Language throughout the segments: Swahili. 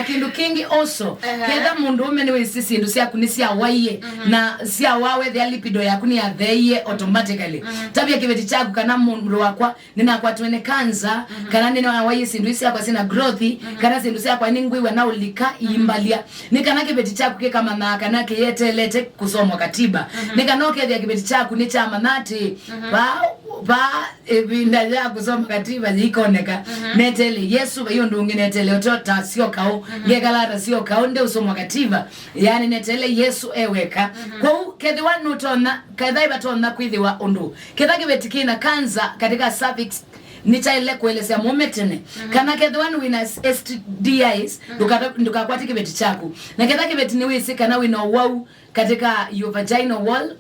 Kindu kingi also keda mundu umene wesisi ndu sia kunisia waye na sia wawe the lipido yakuni ya theye automatically tabia kibeti chagu kana mundu wakwa nina kwa tuene kanza kana nina waye sindu isia kwa sina growth kana sindu sia kwa ningwi wana ulika imbalia nikana kibeti chagu ke kama na kana ke yetelete kusomwa katiba nikanoke the kibeti chagu ni chama nati ba ebindaja kusoma katiba yikoneka netele Yesu hiyo ndu nginetele otota sio kao ngegalara sio kao nde usomwa katiba yani netele Yesu eweka kwa kedhi wanu tona kadhai batona kwithiwa undu kedhagi betikina kanza katika suffix nitaile kuelezea mometene kana kedhi wanu wina STDIs ndukakwati kibeti chaku na kedhagi beti ni wisi kana wina wau katika your vaginal wall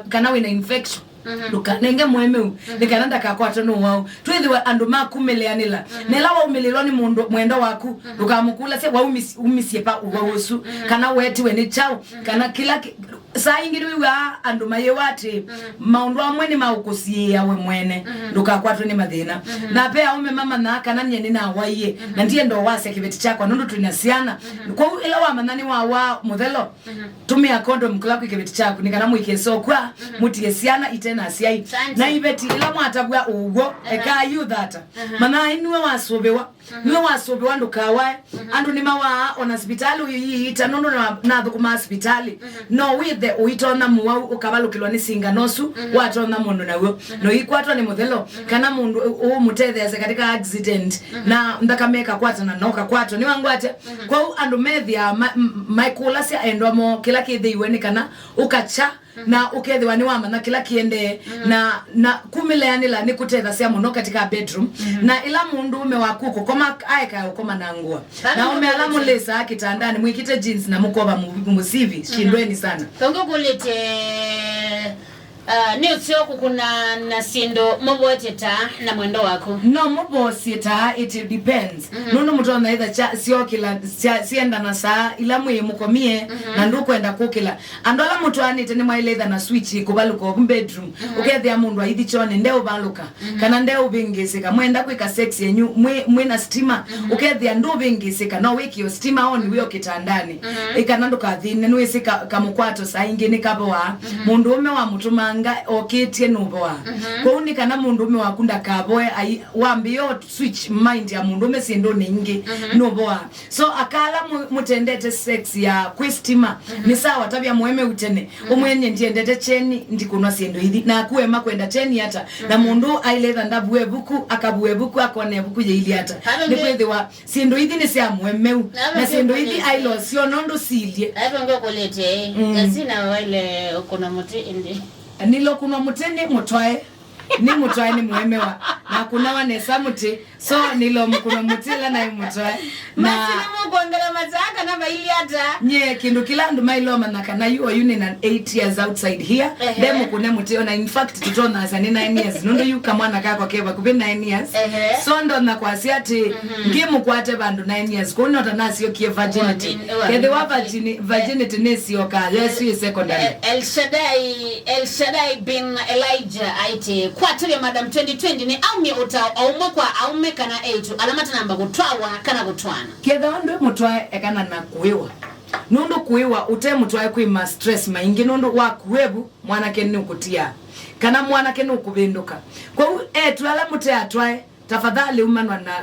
kana wina infection luka nenge mwemeu nikananda kakwata no wao twithiwa andu makumeleanila nelawa umililoni mundu mwendo waku lukamukula se wa umisie pa wawosu kana weti weni chao kana kila saa ingiri wa andu mayewati maundu amwe ni maukusie yawe mwene lukakwata ni mathina na pea ume mama na kana nyeni na waiye na ndiye ndo wase kibeti chako nundu tunasiana kwa ila wa manani wa muthelo tumia condom kulaku kibeti chako nikana muikeso kwa mutiesiana na asiai na ibeti ila mwatabwa ugo eka you that mana inwe wasobewa niwe wasobewa ndukawa andu ni mawa ona hospitali yiita nondo na thukuma hospitali no with the uitona muwa ukabalukilwa ni singa nosu watona mundu nawo no ikwatwa ni muthelo kana mundu umutethese katika accident na ndakameka kwata na noka kwato ni wangwate kwa andu methia maikula sia endwamo kila kithiwe ni kana ukacha na ukethiwa ni wama na kila kiende na kumileanila ni kutetha sia muno katika bedroom na ila mundu ume wakuko koma aika ukoma na ngua na ume alamu lesa kitandani mwikite jeans na mukoba musivi shindweni sana tongo kulete ni usioku kuna nasindo moboteta na mwendo wako no mobosita it depends nono mutona either sio kila sienda na saa ila mukomie na ndukwenda kukila andola mutu anite ni mwaile either na switch kubaluko bedroom ukethia mundu aithi chone ndeo baluka kana ndeo bingisika mwenda kwika sex yenyu mwina steamer ukethia ndo bingisika no wiki yo steamer on wiyo kitandani ikananduka thine nwisika kamukwato saa ingine kaboa mundu ume wa mutuma oketie nuboa kwa unika na mundu ume wakunda kaboe wambio switch mind ya mundu ume siendo ningi nuboa so akala mutendete sex ya kwistima ni sawa tabia mueme utene umwenye ndiendete cheni ndikunwa siendo hithi na kuema kwenda cheni hata na mundu ailetha ndabuwe buku akabuwe buku akone buku ye ili hata ni kwethiwa siendo hithi ni sia muemeu na siendo hithi ailo sio nondo silie hapo ngokolete sina wale ukona muti indi nilo kuna mutende mutwae ni mutwae ni muemewa na kuna wanesa muti so nilo mkuna mutila na mutwae na masina mukongela mazaka na baili hata nye kindu kila ndu mailo manaka na you are union and 8 years outside here demo kuna mutio na in fact tutona as 9 years nundo you kamwana kako keba kubi 9 years so ndo na kwa asiati ngimu kwate bandu 9 years kuna tanasi yo kie virginity kede wa virginity nesi yoka yesu secondary El Shaddai bin Elijah aite kwa tuli madam 2020 ni aumi uta aume kwa aume kana 8 alamata namba kutwawa kana kutwana kede wandu mutwae ekana na kuiwa nundu kuiwa ute mutwae kuima stress maingi nundu wa kuwebu mwanake ni ukutia kana mwanake ni ukubinduka kwa twala mute atwae tafadhali umanwa na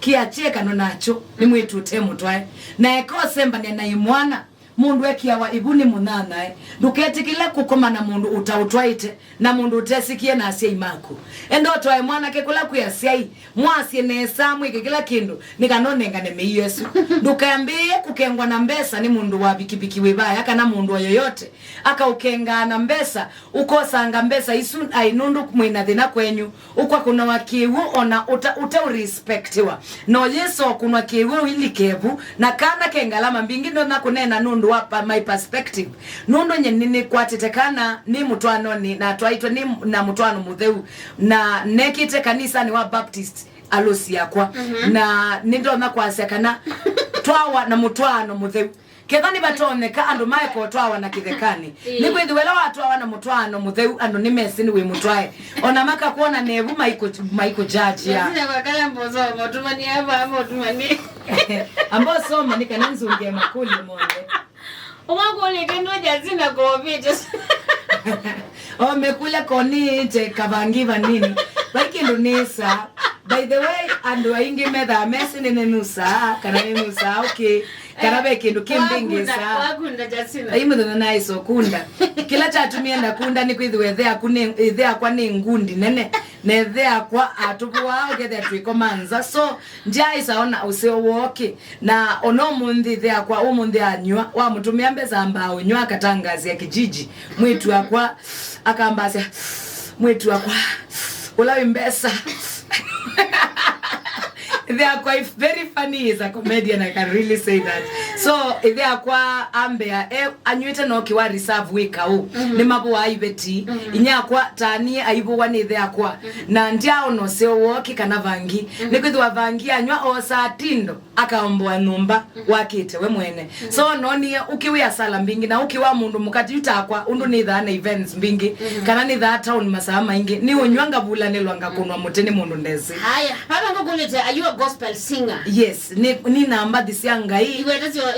kia cheka no nacho ni mwitu ute mutwae na ekosemba ni na imwana mundu ekia wa ibuni munana nduketikile kukoma na mundu utautwaite na mundu utesikie na asia imaku endo twae mwana kekula kuya siai mwasi nesa mwike kila kindu nikanonenga ne Yesu ndukambie kukengwa na mbesa ni mundu wa bikibiki webaya kana mundu yoyote aka ukenga na mbesa ukosanga mbesa isu ainundu mwina thina kwenyu ukwa kuna wakiwu ona uta respectiwa no Yesu kuna kiwu ilikevu na kana kengalama mbingi ndo na kunena nundu wapa my perspective nundo nyenini kwatetekana ni mutwano ni na twaitwa ni na mutwano mutheu na nekite kanisa ni wa Baptist alosi yakwa na nindo na kwasekana twawa na mutwano mutheu kethani batoneka andu mai ko twawa na kithekani ni kwithiwela watu awana mutwano mutheu andu ni mesini we mutwae ona maka kuona nevu maiko judge ya sina bakala mbozo motumani hapa motumani ambo soma ni kana nzunge makuli monde umakuli kendo jazina covid mekule koni te kavangiva nini baki ndunisa by the way andu aingi metha mesini nenusa kana nenusa okay karabe kindu kimbingisa wakunda jasina ayimuthana naiso kunda kila chatumia ndakunda ni kwithiwe thea kwa ni ngundi nene ne thea kwa atupu wao gethe twikomanza so njai saona usio woke na ono mundi thea kwa umundi anywa wa mutumia mbeza ambao nywa katangazi ya kijiji mwitu akwa akambasya mwitu akwa ulawi mbesa they are quite very funny as a comedian, I can really say that. So they are kwa ambea anywete no kiwa reserve week au ni mabu wa ibeti inya kwa tani aibu wani they are kwa na ndia ono seo woki kana vangi ni kwitwa vangi anywa osa tindo akaomboa numba wakite we mwene so noni ukiwa sala mbingi na ukiwa mundu mukati yutakwa undu ni thana events mbingi kana ni that town masaa maingi ni unywanga bula ni lwanga kunwa muteni mundu ndezi haya hapa ngokulete are you a gospel singer? Yes ni namba disianga hii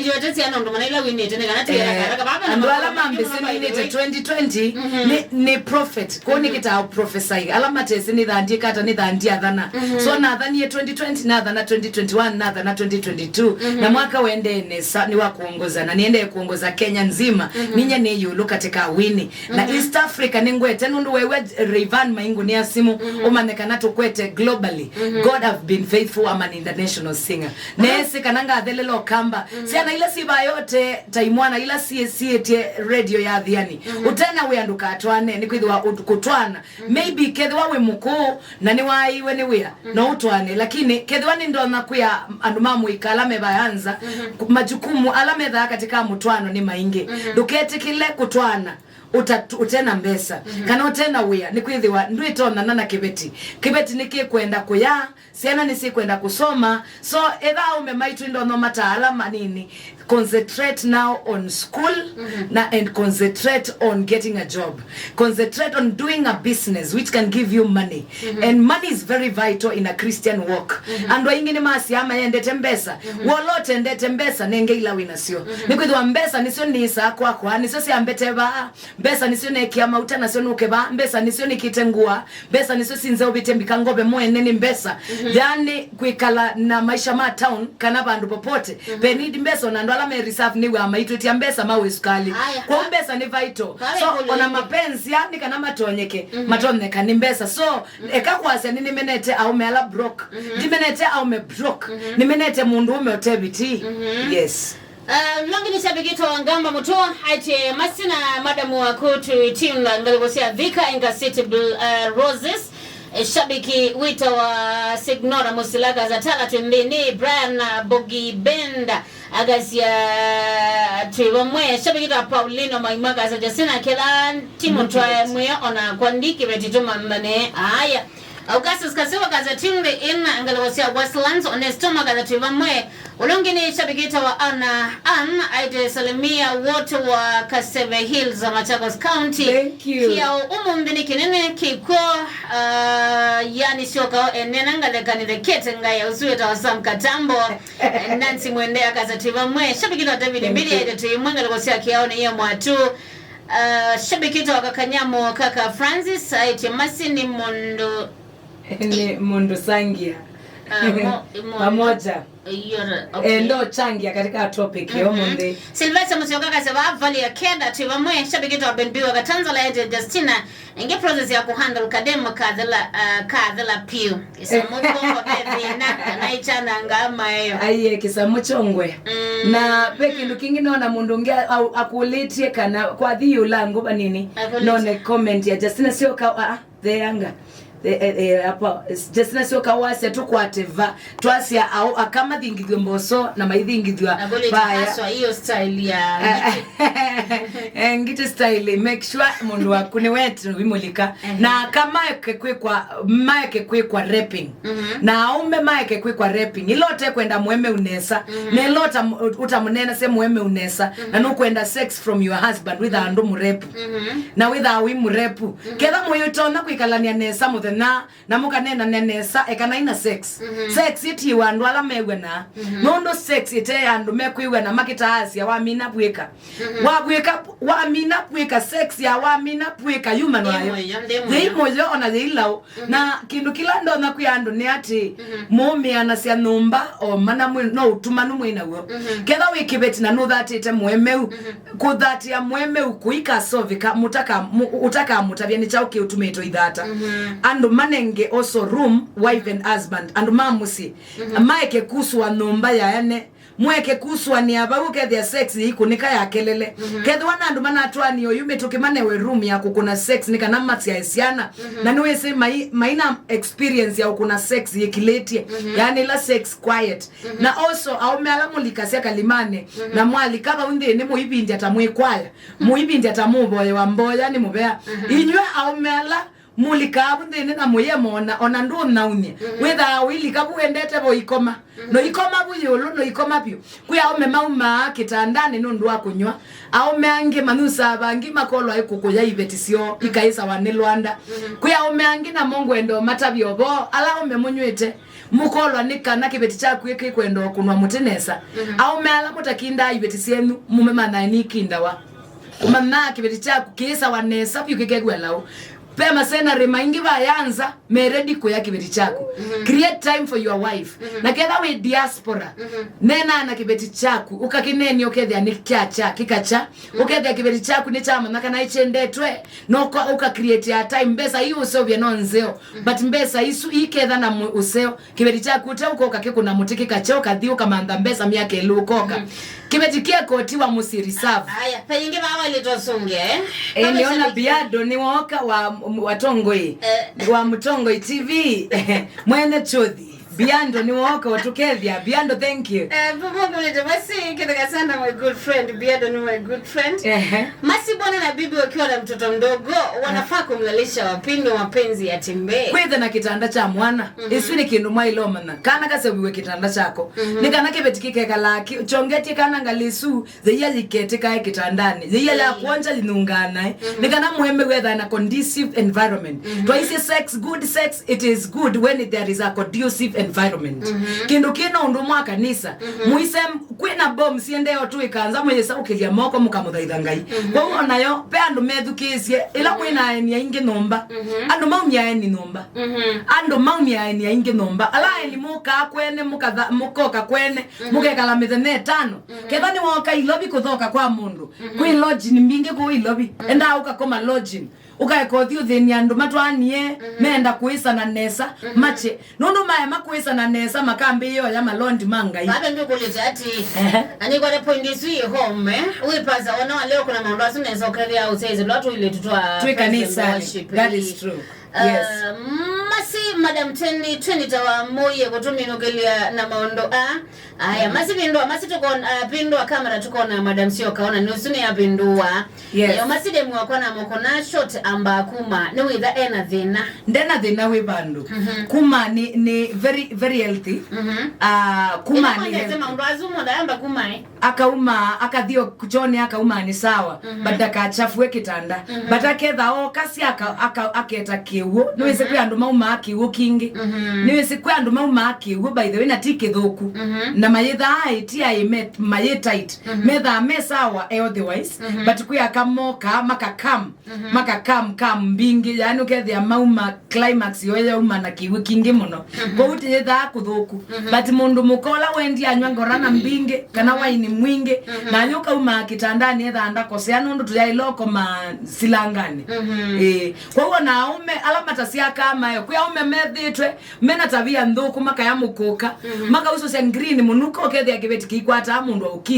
iwetezi ana ndo manila winete ne kana tira baba ndo alama mbesini ni 2020 ni prophet ko ni kita prophesy alama tesi ni dhandi kata ni dhandi adhana so na dhani ya 2020 na dhana 2021 na dhana 2022 na mwaka wende ni wa kuongoza na niende kuongoza Kenya nzima ninye ni yulo katika wini na East Africa ningwete nundu wewe Rayvan Maingu ni asimu umanekana tukwete globally God have been faithful I'm an international singer nesi kananga adhelelo kamba siana ila siba yote taimwana ila tie radio ya adhiani utena we anduka atwane ni kwithwa kutwana maybe kethwa we muko na ni waiwe ni wea no utwane lakini kethwa ni ndo nakuya andu mamu ikalame bayanza majukumu alame dha katika mutwano ni maingi duketi kile kutwana utena mbesa kana utena wea ni kwithiwa ndwitona nana kibeti nikikwenda kuya siana nisikwenda kusoma so edha umemaitu ndo no mataala manini concentrate now on school and concentrate on getting a job, concentrate on doing a business which can give you money and money is very vital in a Christian walk and waingine masi ama yendete mbesa wolote ndete mbesa nenge ila winasio nikwithwa mbesa nisio nisa kwa nisio siambete ba mbesa nisio nekia mauta nasio nukeba mbesa nisio nikitengua mbesa nisio sinze obitembi ngobe mwene ni mbesa yani kwikala na maisha ma town kana bandu popote benidi mbesa na ndwala me reserve niwe amaitwe mbesa mawe sukali kwa mbesa ni vital so ona mapenzi yani kana matonyeke matonyeka ni mbesa so ekakwase nini menete au meala broke dimenete au me broke ni menete mundu umeotebiti yes longi ni sabigito wangamba mutoa haite masina madamu wa kutu team la ngaligosia Vika Inga City Roses shabiki wita wa Signora Musilaka za tala tumbini Brian Bogi Benda agasia tuwamwe shabiki wa Paulino Maimaga za Jasina kila timu tuwa mwe ona kwandiki betituma mbane haya Augustus Kasiwa gazetini in ngaligosia Westlands onestoma gazetiwa mwe ulongini shabikita wa Anna aide salimia wote wa Kaseve Hills za Machakos County. Thank you. Kia umumbini kinene kiko yani shoka enena ngalekani kete ngaya usueta wa Sam Katambo Nancy Mwendea gazetiwa mwe shabikita wa David Mbili aide tuimwe ngaligosia kiaone hiyo mwatu shabikita wa Kakanyamo kaka Francis aite Masini Mondo ni Mondo Sangia pamoja okay. Ndo changia katika topic yo monde Sylvester Musyoka sema vali ya kenda tuwamwe shabikita wa Benbiwa katanzala ende Justina inge process ya kuhandle kademo kadhala piu isamuko bebina na ichana ngama hiyo aiye kisamu chongwe na peki ndo kingine ona mundu ngia akuletie kana kwa dhiyo langu banini none comment ya Justina sio ka the yanga apa just na sio kawase tukwateva twasia au akama thingithio mboso na maithingithio baya so hiyo style ya ngite style make sure mundu waku ni wetu wimulika na kama kekwe kwa rapping na aume kekwe kwa rapping ilote kwenda mweme unesa na ilota utamunena se mweme unesa na nukwenda sex from your husband with andu murepu na with a wimu repu kela moyo tona kwikalania nesa na mukanena nenesa ekana ina sex sex iti wandu ala mewe na nondo sex ite andu mekwiwe na makitaasi ya wamina bweka wamina bweka sex ya wamina bweka human wayo they moyo ona they lao na kindu kila ndo na kuyandu ni ati mume anasia numba o mana mwe no utumanu mwina wo ketha wikibeti na no that ite mwemeu ku that ya mwemeu kuika sovika utaka mutabia ni chauke utumeto idata andu manenge also room wife and husband andu mamusi maike kuswa numba ya ene mweke kuswa ni ababuke their sex ikunika ya kelele ketho wana andu mana atwani yo yume tukimane we room ya kukuna sex nika na matsi ya esiana na niwe se maina experience ya ukuna sex yekileti yani la sex quiet na also au mealamu likasia kalimane na mwali kaba unde ne muibindi atamwekwala muibindi atamuboye wa mboya ni mubea inywe au meala mulikabu ndene na moyemona ona ndo naunye whether wili kabu endete bo ikoma no ikoma buyolo no ikoma pio kuya ome mauma kitandane no ndo akunywa au meange manusa bangi makolo ayikuko ya ibetisio ikaisa wane Rwanda kuya ome angi na mongo endo matabyobo ala ome munywete mukolo anikana kibeti chaku yeke kwendo kunwa mutenesa au meala mutakinda ibetisienu mumema na nikinda wa umana kibeti chaku kisa wanesa pio kekegwelao pema sena remind bayanza meredi ko yakibeti chako create time for your wife na ketha we diaspora nena na kibeti chako ukakineni okethia ni kyacha kikacha ukethia kibeti chako ni chama na kana ichendetwe no uka create ya time mbesa hiyo so bye nonzeo but mbesa isu iketha na useo kibeti chako uko kakekuna mutiki kacho kathi ukamanda mbesa miake lukoka kibeti kiako tiwa musiri serve haya payinge baba litosonge niona biado ni woka wa watongoi wa Mutongoi TV mwene chodhi Biando ni woka watukethia Biando thank you pamoja leta basi kitaka sana my good friend Biando ni my good friend masi bwana na bibi wakiwa na mtoto mdogo wanafaa kumlalisha wapindo mapenzi ya tembe kwetha na kitanda cha mwana isuni kindu mwailoma na kana kasebiwe kitanda chako nikana kebetikike kalaki chongeti kana ngalisu zeya likete kai kitandani zeya la kuonja linungana nikana muhembe whether na conducive environment twice sex good sex it is good when there is a conducive environment kindu kina undu mwa kanisa muise kwina bomb siende otu ikanza mwesa ukilia moko mukamuthaitha ngai kwa nayo pe andu methukisie ila mwina ni ainge nomba andu maumia ni nomba andu maumia ni ainge nomba ala elimuka kwene mukoka kwene mukekala mithene 5 kethani woka ilobi kuthoka kwa mundu kwi lodge ni mbinge ku ilobi enda ukakoma lodging ukaekothio thini andu matwanie menda kuisa na nesa mache nundu mae makuisa na nesa makambi yo ya malondi mangai baba ndio kuleta ati ani kwa point isi home uipaza wana leo kuna mambo asineza ukalia au saizi watu ile tutwa kanisa that is true yes masi madam Teni tawa moye kutumia nogelia na maondo haya masi tuko pindua kamera tuko na madam sio kaona ni usuni ya pindua yo masi demu wako na mokona shot amba kuma ni witha ena dhina we bandu kuma ni very very healthy kuma ni nasema ndo azumo da amba kuma akauma akathio kuchoni akauma ni sawa badaka achafue kitanda bataketha kasi aketa kiwo niwese kwa andu mauma akiwo kingi niwese kwa andu mauma akiwo by the way na tikithuku na mayetha aitia imet mayetight metha mesawa otherwise but kwa kamoka makakam mbingi yani ukethia mauma climax yoya uma na kiwo kingi muno kwa uti yetha kuthuku but mundu mukola wendi anywa ngorana mbingi kana waini mwingi na nyoka uma kitandani etha andakosea nundu tuyailoko silangani kwa hiyo naume alamata sia kama yo kwa ume methitwe mena tabia nthuku makaya mukuka maka uso sia green munuko kethia kibeti kikwata mundu uki